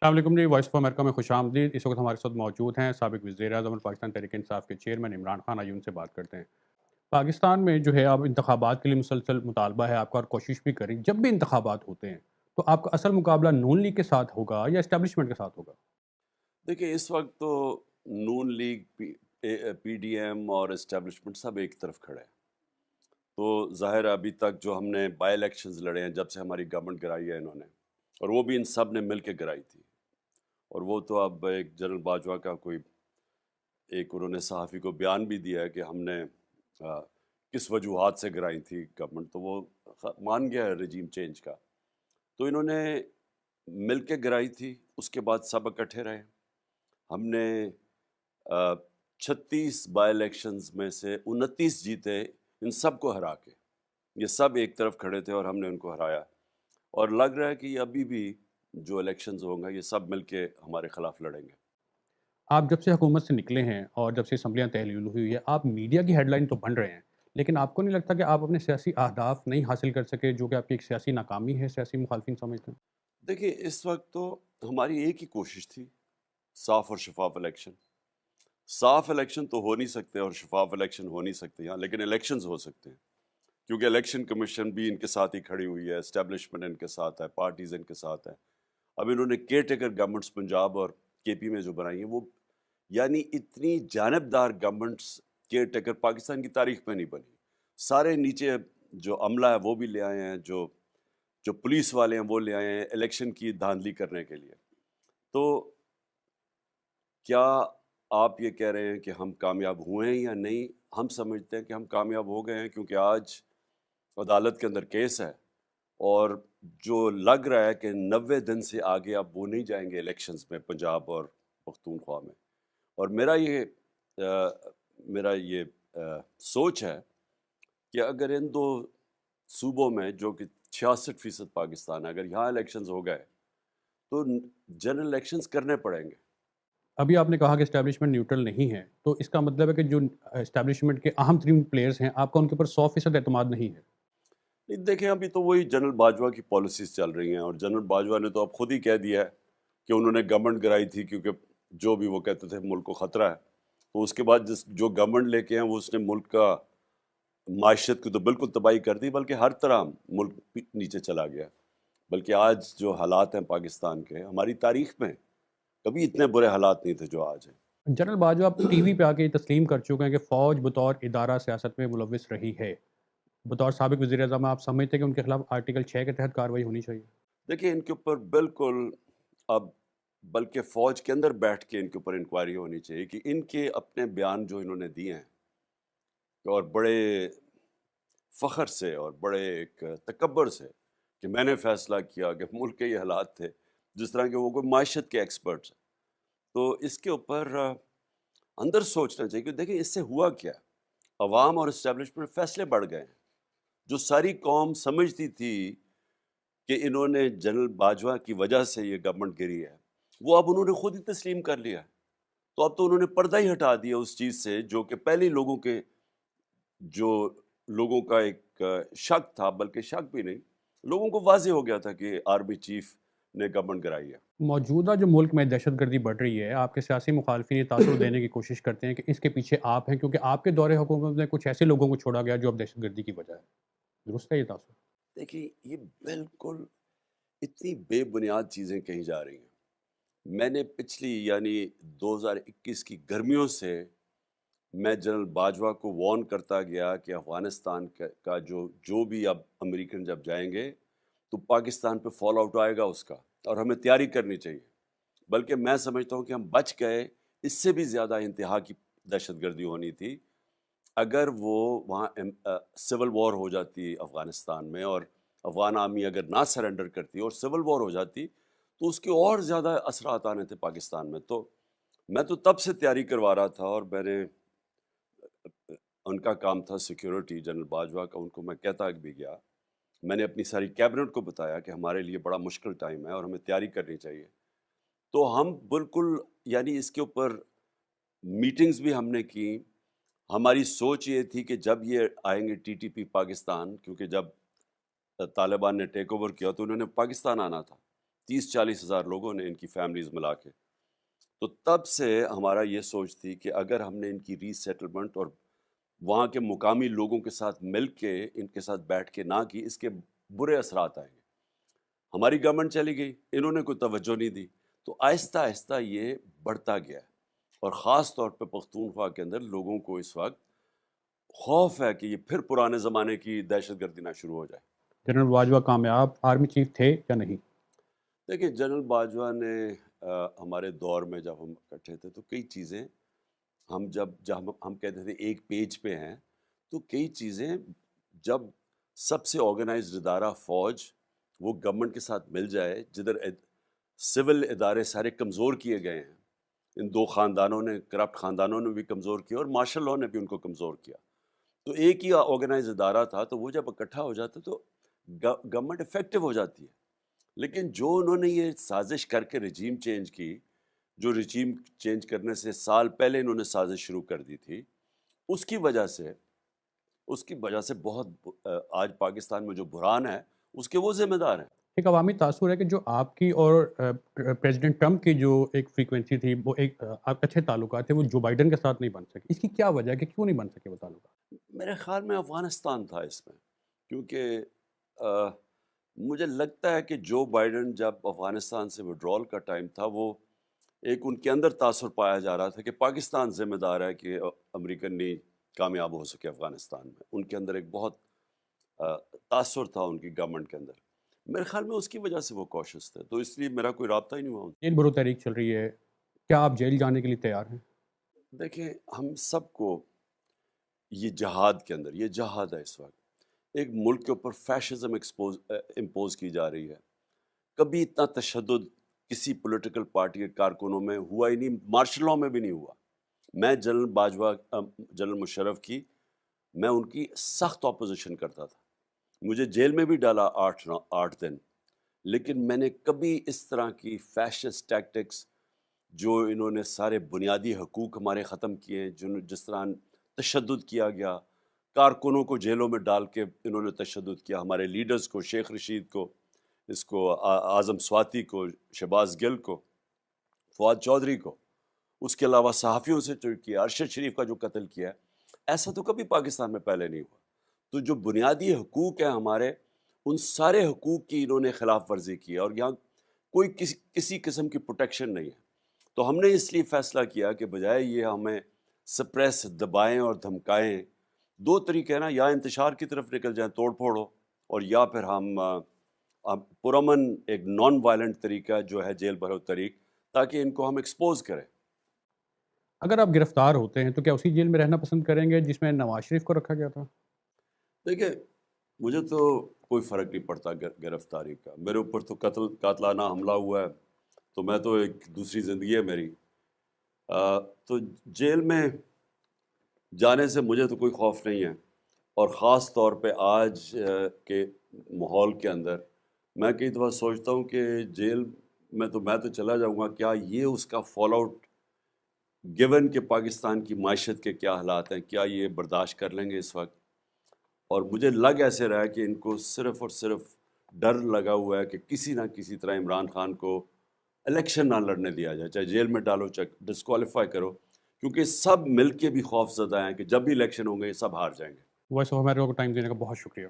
अस्सलाम वालेकुम जी, voice of America में खुशामदीद। इस वक्त हमारे साथ मौजूद हैं साबिक वज़ीर-ए-आज़म और पाकिस्तान तहरीक-ए-इंसाफ के चेयरमैन इमरान खान। आइए उनसे बात करते हैं। पाकिस्तान में जो है अब इंतखाबात के लिए मुसलसल मुतालबा है आपका और कोशिश भी करें। जब भी इंतखाबात होते हैं, तो आपका असल मुकाबला नून लीग के साथ होगा या एस्टेब्लिशमेंट के साथ होगा? देखिए, इस वक्त तो नून लीग, पीडीएम और इस्टेब्लिशमेंट सब एक तरफ खड़े हैं। तो ज़ाहिर है अभी तक जो हमने बाई इलेक्शंस लड़े हैं, जब से हमारी गवर्नमेंट गिराई है इन्होंने, और वो भी इन सब ने मिल के गिराई थी। और वो तो अब एक जनरल बाजवा का कोई एक उन्होंने सहाफ़ी को बयान भी दिया है कि हमने किस वजूहात से गिराई थी गवर्नमेंट, तो वो मान गया है रजीम चेंज का। तो इन्होंने मिल के गिराई थी, उसके बाद सब इकट्ठे रहे। हमने 36 बाई इलेक्शंस में से 29 जीते, इन सब को हरा के। ये सब एक तरफ खड़े थे और हमने उनको हराया। और लग रहा है कि अभी भी जो इलेक्शंस होंगे ये सब मिलके हमारे खिलाफ लड़ेंगे। आप जब से हुकूमत से निकले हैं और जब से असम्बलियाँ तहलील हुई है, आप मीडिया की हेडलाइन तो बन रहे हैं, लेकिन आपको नहीं लगता कि आप अपने सियासी अहदाफ नहीं हासिल कर सके, जो कि आपकी एक सियासी नाकामी है, सियासी मुखालफिन समझते हैं? देखिए, इस वक्त तो हमारी एक ही कोशिश थी, साफ और शफाफ इलेक्शन। साफ इलेक्शन तो हो नहीं सकते और शफाफ इलेक्शन हो नहीं सकते यहाँ, लेकिन इलेक्शंस हो सकते हैं, क्योंकि इलेक्शन कमीशन भी इनके साथ ही खड़ी हुई है, एस्टेब्लिशमेंट इनके साथ है, पार्टीज इनके साथ है। अब इन्होंने केयर टेकर गवर्नमेंट्स पंजाब और केपी में जो बनाई है, वो यानी इतनी जानबदार गवर्नमेंट्स केयर टेकर पाकिस्तान की तारीख में नहीं बनी। सारे नीचे जो अमला है वो भी ले आए हैं, जो जो पुलिस वाले हैं वो ले आए हैं इलेक्शन की धांधली करने के लिए। तो क्या आप ये कह रहे हैं कि हम कामयाब हुए हैं या नहीं? हम समझते हैं कि हम कामयाब हो गए हैं, क्योंकि आज अदालत के अंदर केस है और जो लग रहा है कि 90 दिन से आगे अब वो नहीं जाएंगे इलेक्शंस में पंजाब और पख्तूनख्वा में। और मेरा ये सोच है कि अगर इन दो सूबों में, जो कि 66% पाकिस्तान है, अगर यहाँ इलेक्शंस हो गए तो जनरल इलेक्शंस करने पड़ेंगे। अभी आपने कहा कि एस्टेब्लिशमेंट न्यूट्रल नहीं है, तो इसका मतलब है कि जो एस्टेब्लिशमेंट के अहम तरीन प्लेयर्स हैं, आपका उनके ऊपर 100% एतमाद नहीं है। नहीं, देखें, अभी तो वही जनरल बाजवा की पॉलिसीज़ चल रही हैं और जनरल बाजवा ने तो अब खुद ही कह दिया है कि उन्होंने गवर्नमेंट गिराई थी क्योंकि जो भी वो कहते थे मुल्क को ख़तरा है। तो उसके बाद जिस जो गवर्नमेंट लेके आए वो उसने मुल्क का माशियत की तो बिल्कुल तबाही कर दी, बल्कि हर तरह मुल्क नीचे चला गया। बल्कि आज जो हालात हैं पाकिस्तान के, हमारी तारीख में कभी इतने बुरे हालात नहीं थे जो आज जनरल बाजवा आप टीवी हैं। पे आके तस्लीम कर चुके हैं कि फ़ौज बतौर इदारा सियासत में मुलविस रही है। बतौर साबिक वज़ीर-ए-आज़म आप समझते हैं कि उनके खिलाफ आर्टिकल 6 के तहत कार्रवाई होनी चाहिए? देखिए, इनके ऊपर बिल्कुल अब बल्कि फ़ौज के अंदर बैठ के इनके ऊपर इंक्वायरी होनी चाहिए कि इनके अपने बयान जो इन्होंने दिए हैं, और बड़े फ़ख्र से और बड़े एक तकब्बुर से, कि मैंने फ़ैसला किया कि मुल्क के ये हालात थे, जिस तरह के वो कोई माशियत के एक्सपर्ट्स हैं। तो इसके ऊपर अंदर सोचना चाहिए कि देखिए इससे हुआ क्या? अवाम और एस्टेब्लिशमेंट फ़ैसले बढ़ गए हैं। जो सारी कौम समझती थी कि इन्होंने जनरल बाजवा की वजह से ये गवर्नमेंट गिरी है, वो अब उन्होंने खुद ही तस्लीम कर लिया है। तो अब तो उन्होंने पर्दा ही हटा दिया उस चीज़ से, जो कि पहले ही जो लोगों का एक शक था, बल्कि शक भी नहीं, लोगों को वाज़ेह हो गया था कि आर्मी चीफ ने गवर्नमेंट गिराई है। मौजूदा जो मुल्क में दहशतगर्दी बढ़ रही है, आपके सियासी मुखालफिन ये तासुर देने की कोशिश करते हैं कि इसके पीछे आप हैं, क्योंकि आपके दौरे हुकूमत में कुछ ऐसे लोगों को छोड़ा गया जो अब दहशतगर्दी की वजह है। दुरुस्त है ये तासुर? देखिए, ये बिल्कुल इतनी बेबुनियाद चीज़ें कही जा रही हैं। मैंने पिछली यानी 2021 की गर्मियों से मैं जनरल बाजवा को वार्न करता गया कि अफ़गानिस्तान का जो जो भी अब अमेरिकन जब जाएंगे तो पाकिस्तान पे फॉल आउट आएगा उसका, और हमें तैयारी करनी चाहिए। बल्कि मैं समझता हूँ कि हम बच गए, इससे भी ज़्यादा इंतहा की दहशतगर्दी होनी थी अगर वो वहाँ सिविल वॉर हो जाती अफ़गानिस्तान में, और अफ़गान आर्मी अगर ना सरेंडर करती और सिविल वॉर हो जाती, तो उसके और ज़्यादा असरात आने थे पाकिस्तान में। तो मैं तो तब से तैयारी करवा रहा था, और मैंने उनका काम था सिक्योरिटी, जनरल बाजवा का, उनको मैं कहता भी गया। मैंने अपनी सारी कैबिनेट को बताया कि हमारे लिए बड़ा मुश्किल टाइम है और हमें तैयारी करनी चाहिए। तो हम बिल्कुल यानी इसके ऊपर मीटिंग्स भी हमने की। हमारी सोच ये थी कि जब ये आएँगे टीटीपी पाकिस्तान, क्योंकि जब तालिबान ने टेक ओवर किया तो उन्होंने पाकिस्तान आना था। 30-40 ہزار لوگوں نے ان کی فیملیز ملا کے. تو تب سے ہمارا یہ سوچ تھی کہ اگر ہم نے ان کی ری سیٹلمنٹ اور وہاں کے مقامی لوگوں کے ساتھ مل کے ان کے ساتھ بیٹھ کے نہ کی، اس کے برے اثرات آئیں گے. ہماری گورنمنٹ چلی گئی، انہوں نے کوئی توجہ نہیں دی، تو آہستہ آہستہ یہ بڑھتا گیا. اور خاص طور پہ پختونخوا کے اندر لوگوں کو اس وقت خوف ہے کہ یہ پھر پرانے زمانے کی دہشت گردی نہ شروع ہو جائے. جنرل باجوہ کامیاب آرمی چیف تھے یا نہیں؟ دیکھیں، جنرل باجوہ نے ہمارے دور میں جب ہم اکٹھے تھے تو کئی چیزیں جب ہم کہتے تھے ایک پیج پہ ہیں، تو کئی چیزیں جب سب سے آرگنائزڈ ادارہ فوج وہ گورنمنٹ کے ساتھ مل جائے، جدھر سول ادارے سارے کمزور کیے گئے ہیں، ان دو خاندانوں نے، کرپٹ خاندانوں نے بھی کمزور کیا اور مارشل لاء نے بھی ان کو کمزور کیا، تو ایک ہی آرگنائز ادارہ تھا، تو وہ جب اکٹھا ہو جاتا تو گورنمنٹ افیکٹو ہو جاتی ہے. لیکن جو انہوں نے یہ سازش کر کے رجیم چینج کی، جو رجیم چینج کرنے سے سال پہلے انہوں نے سازش شروع کر دی تھی، اس کی وجہ سے بہت آج پاکستان میں جو بحران ہے اس کے وہ ذمہ دار ہیں. ایک عوامی تاثر ہے کہ جو آپ کی اور پریزیڈنٹ ٹرمپ کی جو ایک فریکوینسی تھی، وہ ایک اچھے تعلقات تھے، وہ جو بائیڈن کے ساتھ نہیں بن سکے. اس کی کیا وجہ ہے کہ کیوں نہیں بن سکے وہ تعلقات؟ میرے خیال میں افغانستان تھا اس میں، کیونکہ مجھے لگتا ہے کہ جو بائیڈن جب افغانستان سے وڈرال کا ٹائم تھا، وہ ایک ان کے اندر تاثر پایا جا رہا تھا کہ پاکستان ذمہ دار ہے کہ امریکن نہیں کامیاب ہو سکے افغانستان میں. ان کے اندر ایک بہت تاثر تھا ان کی گورنمنٹ کے اندر. میرے خیال میں اس کی وجہ سے وہ کوشش تھے، تو اس لیے میرا کوئی رابطہ ہی نہیں ہوا. جیل برو تحریک چل رہی ہے، کیا آپ جیل جانے کے لیے تیار ہیں؟ دیکھیں، ہم سب کو یہ جہاد کے اندر، یہ جہاد ہے اس وقت. ایک ملک کے اوپر فیشزم امپوز کی جا رہی ہے. کبھی اتنا تشدد کسی پولیٹیکل پارٹی کے کارکنوں میں ہوا ہی نہیں، مارشل لاء میں بھی نہیں ہوا. میں جنرل باجوہ، جنرل مشرف کی، میں ان کی سخت اپوزیشن کرتا تھا. مجھے جیل میں بھی ڈالا 8 دن، لیکن میں نے کبھی اس طرح کی فیشسٹ ٹیکٹکس، جو انہوں نے سارے بنیادی حقوق ہمارے ختم کیے، جس طرح تشدد کیا گیا، کارکنوں کو جیلوں میں ڈال کے انہوں نے تشدد کیا، ہمارے لیڈرز کو، شیخ رشید کو، اس کو اعظم سواتی کو، شہباز گل کو، فواد چودھری کو، اس کے علاوہ صحافیوں سے جو کیا، ارشد شریف کا جو قتل کیا، ایسا تو کبھی پاکستان میں پہلے نہیں ہوا. تو جو بنیادی حقوق ہیں ہمارے، ان سارے حقوق کی انہوں نے خلاف ورزی کی، اور یہاں کوئی کسی قسم کی پروٹیکشن نہیں ہے. تو ہم نے اس لیے فیصلہ کیا کہ بجائے یہ ہمیں سپریس، دبائیں اور دھمکائیں، دو طریقے ہیں نا، یا انتشار کی طرف نکل جائیں، توڑ پھوڑ ہو، اور یا پھر ہم پرامن ایک نان وائلنٹ طریقہ جو ہے جیل بھرو طریق، تاکہ ان کو ہم ایکسپوز کریں. اگر آپ گرفتار ہوتے ہیں تو کیا اسی جیل میں رہنا پسند کریں گے جس میں نواز شریف کو رکھا گیا تھا؟ دیکھیں، مجھے تو کوئی فرق نہیں پڑتا گرفتاری کا. میرے اوپر تو قاتلانہ حملہ ہوا ہے، تو میں تو ایک دوسری زندگی ہے میری. تو جیل میں جانے سے مجھے تو کوئی خوف نہیں ہے، اور خاص طور پہ آج کے ماحول کے اندر میں کئی دفعہ سوچتا ہوں کہ جیل میں تو چلا جاؤں گا، کیا یہ اس کا فال آؤٹ، گیون کہ پاکستان کی معیشت کے کیا حالات ہیں، کیا یہ برداشت کر لیں گے اس وقت؟ اور مجھے لگ ایسے رہا ہے کہ ان کو صرف اور صرف ڈر لگا ہوا ہے کہ کسی نہ کسی طرح عمران خان کو الیکشن نہ لڑنے دیا جائے، چاہے جیل میں ڈالو، چاہے ڈسکوالیفائی کرو، کیونکہ سب مل کے بھی خوف زدہ ہیں کہ جب بھی الیکشن ہوں گے یہ سب ہار جائیں گے. وائس آف امریکہ کو ٹائم دینے کا بہت شکریہ.